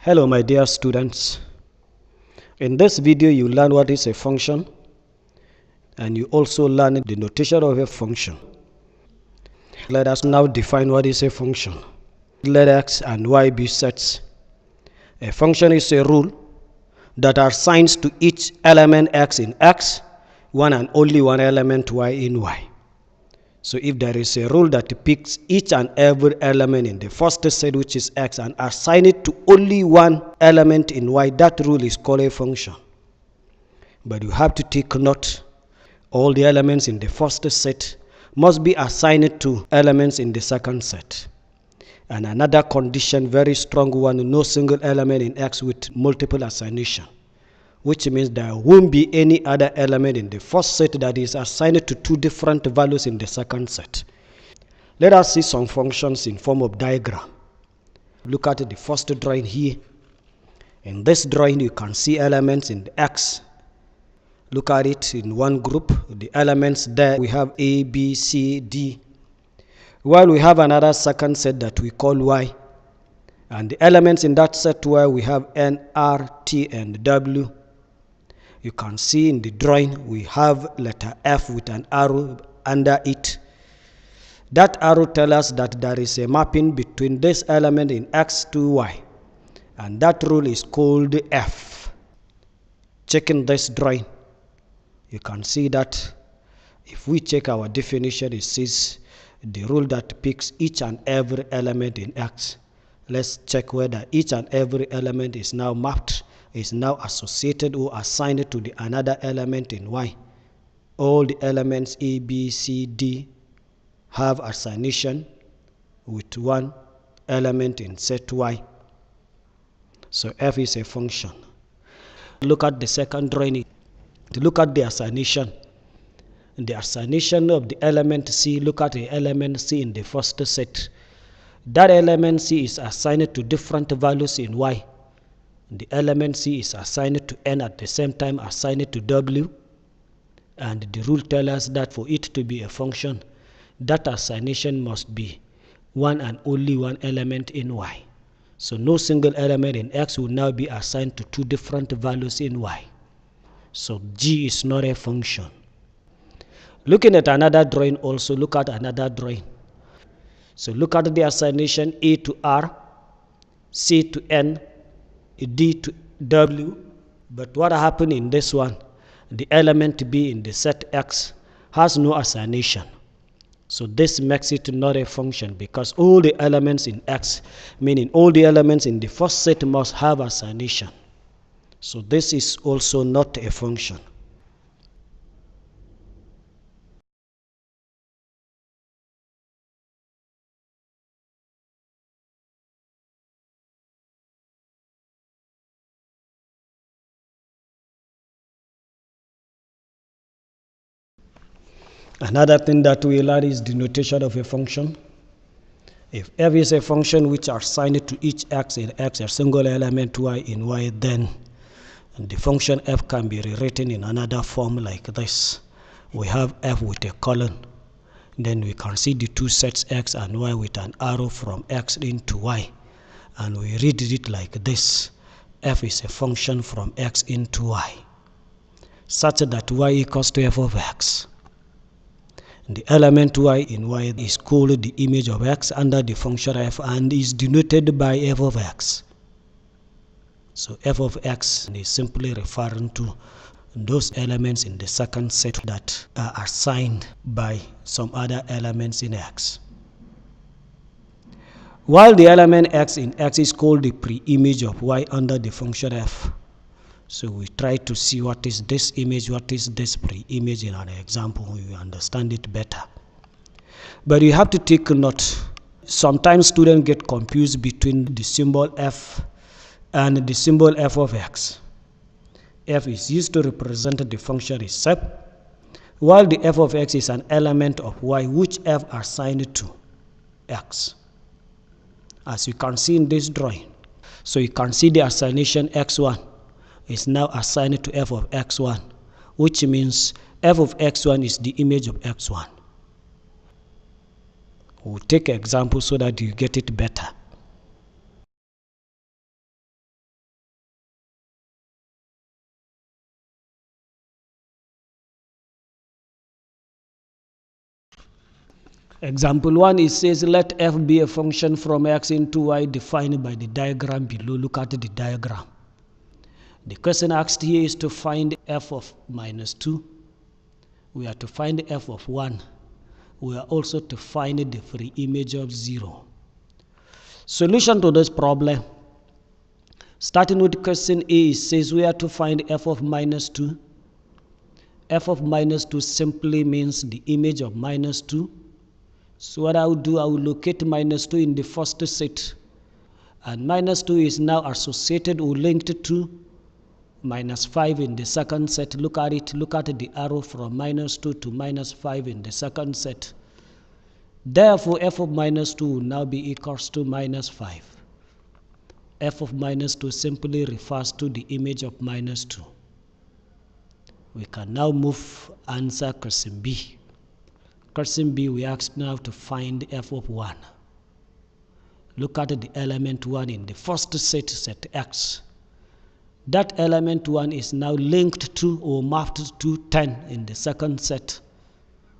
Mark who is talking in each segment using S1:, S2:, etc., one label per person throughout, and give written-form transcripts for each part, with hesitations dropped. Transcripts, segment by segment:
S1: Hello my dear students. In this video you learn what is a function and you also learn the notation of a function. Let us now define what is a function. Let x and y be sets. A function is a rule that assigns to each element x in x one and only one element y in y. So if there is a rule that picks each and every element in the first set, which is x, and assign it to only one element in y, that rule is called a function. But you have to take note, all the elements in the first set must be assigned to elements in the second set. And another condition, very strong one, no single element in x with multiple assignation, which means there won't be any other element in the first set that is assigned to two different values in the second set. Let us see some functions in form of diagram. Look at the first drawing here. In this drawing you can see elements in the x. Look at it in one group. The elements there, we have A, B, C, D. While we have another second set that we call y. And the elements in that set y, we have N, R, T, and W. You can see in the drawing we have letter F with an arrow under it. That arrow tells us that there is a mapping between this element in x to y, and that rule is called F. Checking this drawing, you can see that if we check our definition, it says the rule that picks each and every element in x. Let's check whether each and every element is now mapped, is now associated or assigned to the another element in y. All the elements A, B, C, D have assignation with one element in set y. So F is a function. Look at the second drawing. Look at the assignation. The assignation of the element C. Look at the element C in the first set. That element C is assigned to different values in y. The element C is assigned to N at the same time assigned to W, and the rule tells us that for it to be a function, that assignation must be one and only one element in y. So no single element in x will now be assigned to two different values in y. So G is not a function. Looking at another drawing also, look at another drawing. So look at the assignation A to R, C to N, D to W, but what happened in this one? The element B in the set X has no assignation. So this makes it not a function because all the elements in X, meaning all the elements in the first set, must have assignation. So this is also not a function. Another thing that we learn is the notation of a function. If F is a function which are assigned to each x in x, a single element y in y, then the function f can be rewritten in another form like this. We have f with a colon. Then we can see the two sets x and y with an arrow from x into y. And we read it like this. F is a function from x into y, such that y equals to f of x. The element y in y is called the image of x under the function f and is denoted by f of x. So f of x is simply referring to those elements in the second set that are assigned by some other elements in x. While the element x in x is called the pre-image of y under the function f. So we try to see what is this image, what is this pre-image in an example, you understand it better. But you have to take note, sometimes students get confused between the symbol f and the symbol f of x. F is used to represent the function itself, while the f of x is an element of y which f are assigned to x, as you can see in this drawing. So you can see the assignation x1 is now assigned to f of x1, which means f of x1 is the image of x1. We'll take an example so that you get it better. Example 1, it says let f be a function from x into y defined by the diagram below. Look at the diagram. The question asked here is to find f of minus 2. We are to find f of 1. We are also to find the free image of 0. Solution to this problem. Starting with question A, it says we are to find f of minus 2. F of minus 2 simply means the image of minus 2. So what I will do, I will locate minus 2 in the first set. And minus 2 is now associated or linked to minus 5 in the second set. Look at it. Look at the arrow from minus 2 to minus 5 in the second set. Therefore, f of minus 2 will now be equals to minus 5. F of minus 2 simply refers to the image of minus 2. We can now move answer question B. Question B, we ask now to find f of 1. Look at the element 1 in the first set, set X. That element 1 is now linked to or mapped to 10 in the second set,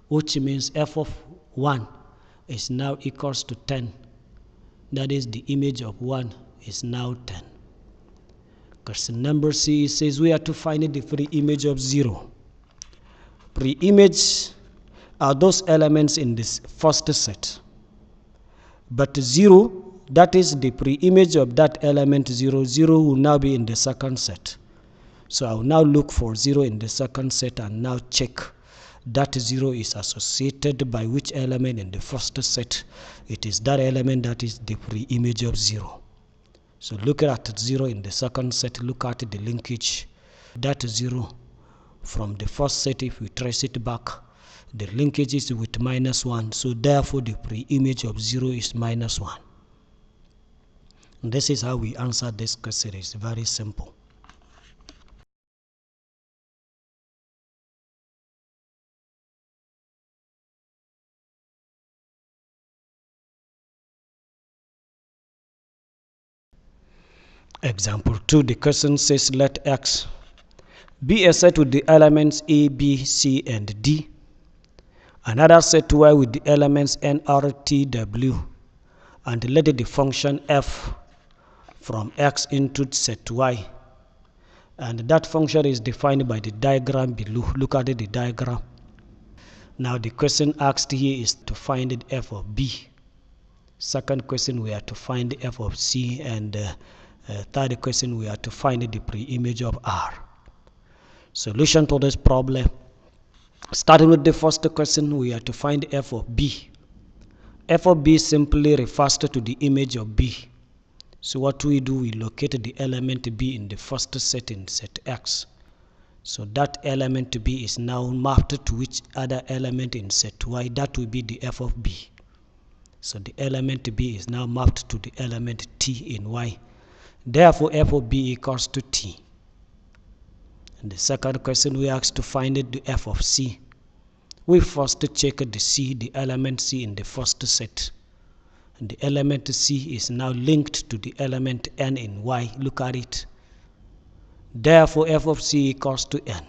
S1: which means f of 1 is now equals to 10. That is, the image of 1 is now 10. Question number C says we are to find the free image of 0. Free image are those elements in this first set. But 0, that is the pre-image of that element 0, 0 will now be in the second set. So I will now look for 0 in the second set and now check that 0 is associated by which element in the first set. It is that element that is the pre-image of 0. So look at 0 in the second set, look at the linkage. That 0 from the first set, if we trace it back, the linkage is with minus 1, so therefore the pre-image of 0 is minus 1. And this is how we answer this question. It's very simple. Example 2, the question says let X be a set with the elements A, B, C, and D. Another set Y with the elements N, R, T, W, and let the function f from X into set Y. And that function is defined by the diagram below. Look at the diagram. Now the question asked here is to find the f of B. Second question, we are to find the f of C, and third question, we are to find the pre-image of R. Solution to this problem. Starting with the first question, we are to find f of B. F of B simply refers to the image of B. So what we do, we locate the element B in the first set in set X. So that element B is now mapped to which other element in set Y. That will be the f of B. So the element B is now mapped to the element T in Y. Therefore, f of B equals to T. And the second question, we asked to find the f of C. We first check the C, the element C in the first set. And the element C is now linked to the element N in Y. Look at it. Therefore, f of C equals to N.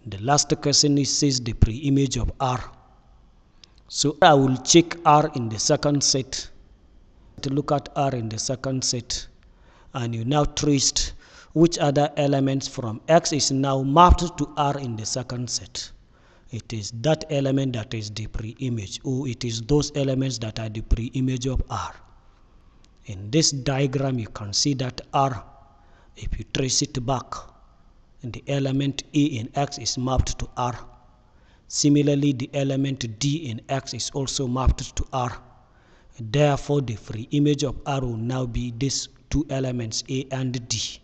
S1: And the last question says the pre-image of R. So I will check R in the second set. To look at R in the second set, and you now traced which other elements from X is now mapped to R in the second set. It is that element that is the pre-image, or it is those elements that are the pre-image of R. In this diagram, you can see that R, if you trace it back, the element A in X is mapped to R. Similarly, the element D in X is also mapped to R. Therefore, the free image of R will now be these two elements, A and D.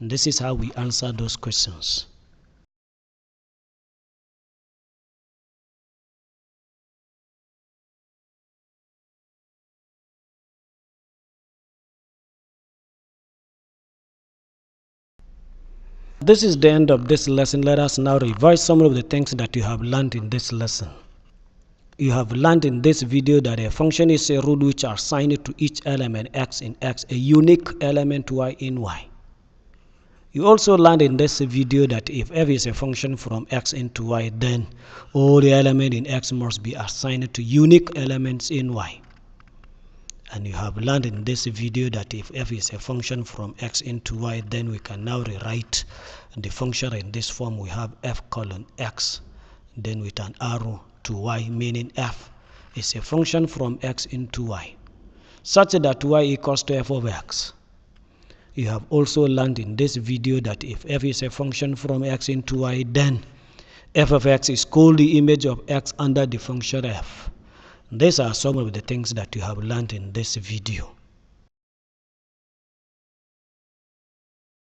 S1: And this is how we answer those questions. This is the end of this lesson. Let us now revise some of the things that you have learned in this lesson. You have learned in this video that a function is a rule which are assigned to each element X in X, a unique element Y in Y. You also learned in this video that if f is a function from x into y, then all the elements in x must be assigned to unique elements in y. And you have learned in this video that if f is a function from x into y, then we can now rewrite the function in this form. We have f colon x, then with an arrow to y, meaning f is a function from x into y, such that y equals to f of x. You have also learned in this video that if f is a function from x into y, then f of x is called the image of x under the function f. These are some of the things that you have learned in this video.